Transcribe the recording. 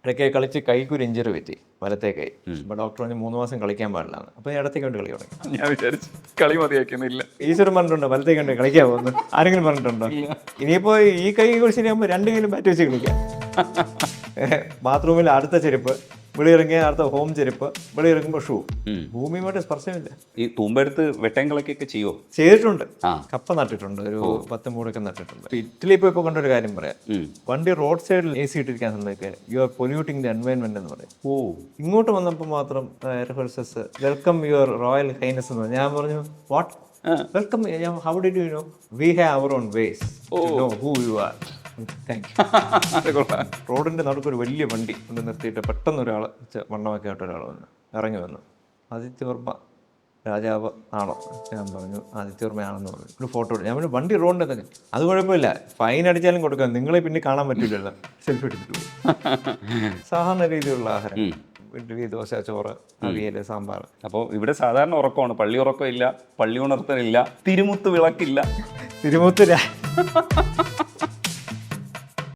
ഇടയ്ക്ക് കളിച്ച് കൈക്കൊരു ഇഞ്ചറി പറ്റി, വലത്തേ കൈ. അപ്പോൾ ഡോക്ടർ പറഞ്ഞ് 3 മാസം കളിക്കാൻ പാടില്ലാന്ന്. അപ്പോൾ ഞാൻ ഇടത്തേക്ക് കൊണ്ട് കളി തുടങ്ങി. ഞാൻ വിചാരിച്ചു കളി മതിയാക്കുന്നില്ല. ഈശ്വരൻ പറഞ്ഞിട്ടുണ്ടോ വലത്തേക്ക് കൊണ്ട് കളിക്കാൻ പോകുന്നു? ആരെങ്കിലും പറഞ്ഞിട്ടുണ്ടോ? ഇനിയിപ്പോൾ ഈ കൈ ശരിയാകുമ്പോൾ 2 കൈയിലും ബാറ്റ് വെച്ച് കളിക്കാം. ബാത്റൂമിൽ അടുത്ത ചെരുപ്പ്, വെളിയിറങ്ങിയ അടുത്ത ഹോം ചെരുപ്പ്, വെളിയിറങ്ങുമ്പോൾ ഷൂ. ഭൂമിയുമായിട്ട് സ്പർശമില്ല. ഈ തൂമ്പെടുത്ത് വെട്ടങ്ങളൊക്കെ ചെയ്യുമോ? ചെയ്തിട്ടുണ്ട്. ആ. കപ്പ നട്ടിട്ടുണ്ട്, ഒരു 10 മൂടൊക്കെ നട്ടിട്ടുണ്ട്. ഇറ്റലി ഇപ്പോൾ കണ്ടൊരു കാര്യം പറയാം. വണ്ടി റോഡ് സൈഡിൽ AC ഇട്ടിരിക്കാൻ സമയത്ത് you are polluting the environment എന്ന് പറയും. ഇങ്ങോട്ട് വന്നപ്പോൾ മാത്രം rehearsals welcome your royal highness എന്ന് പറഞ്ഞു. ഞാൻ പറഞ്ഞു what welcome, how did you know? We have our own ways to know who you are. റോഡിന്റെ നടുക്കൊരു വലിയ വണ്ടി കൊണ്ട് നിർത്തിയിട്ട് പെട്ടെന്ന് ഒരാൾ വണ്ണമൊക്കെ ആയിട്ട് ഒരാൾ വന്ന് ഇറങ്ങി വന്നു. ആദിത്യവർമ്മ രാജാവ് ആണോ? ഞാൻ പറഞ്ഞു ആദിത്യവർമ്മയാണെന്ന് പറഞ്ഞു. ഒരു ഫോട്ടോ എടുത്തു. ഞാൻ പറഞ്ഞു വണ്ടി റോഡിൻ്റെ തന്നെ. അത് കുഴപ്പമില്ല, ഫൈൻ അടിച്ചാലും കൊടുക്കാം, നിങ്ങളെ പിന്നെ കാണാൻ പറ്റില്ലല്ലോ. സെൽഫി എടുത്തിട്ട് പോയി. സാധാരണ രീതിയിലുള്ള ആഹാരം, ഇഡ്ഡലി, ദോശ, ചോറ്, അവിയൽ, സാമ്പാർ. അപ്പോൾ ഇവിടെ സാധാരണ ഉറക്കമാണ്, പള്ളി ഉറക്കമില്ല, പള്ളി ഉണർത്തലില്ല, തിരുമുത്ത് വിളക്കില്ല, തിരുമുത്തില്ല.